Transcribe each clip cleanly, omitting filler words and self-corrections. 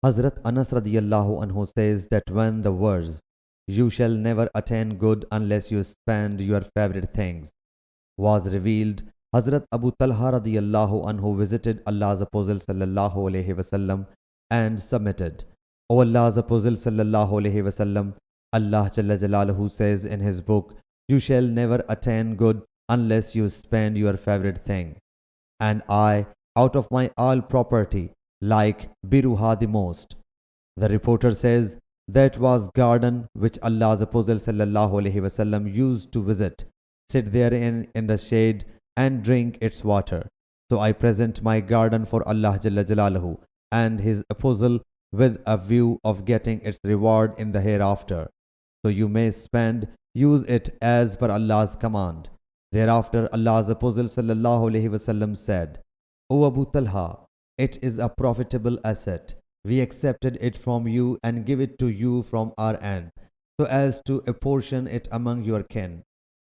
Hazrat Anas radiyallahu anhu says that when the verse, "You shall never attain good unless you spend your favorite things," was revealed, Hazrat Abu Talha radiyallahu anhu visited Allah's Apostle sallallahu alayhi wasallam and submitted, "O Allah's Apostle sallallahu alayhi wasallam, Allah Jalla Jalaluhu says in His book, you shall never attain good unless you spend your favorite thing. And I, out of my all property, like Biruha the most." The reporter says, that was garden which Allah's Apostle sallallahu alayhi wasallam used to visit, sit therein in the shade and drink its water. So I present my garden for Allah Jalla Jalaluhu and His Apostle with a view of getting its reward in the hereafter. So you may spend, use it as per Allah's command. Thereafter Allah's Apostle sallallahu alayhi wasallam said, "O Abu Talha, it is a profitable asset. We accepted it from you and give it to you from our end, so as to apportion it among your kin."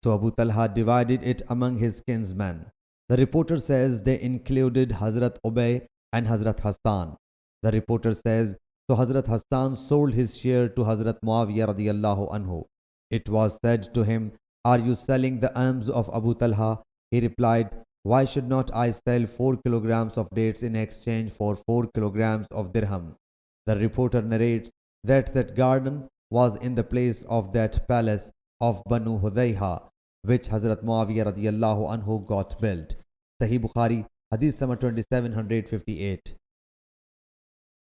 So Abu Talha divided it among his kinsmen. The reporter says they included Hazrat Ubay and Hazrat Hassan. The reporter says, so Hazrat Hassan sold his share to Hazrat Muawiyah radiyallahu anhu. It was said to him, "Are you selling the alms of Abu Talha?" He replied, "Why should not I sell 4 kilograms of dates in exchange for 4 kilograms of dirham?" The reporter narrates that garden was in the place of that palace of Banu Hudayha, which Hazrat Muawiyah radiyallahu anhu got built. Sahih Bukhari, Hadith number 2758.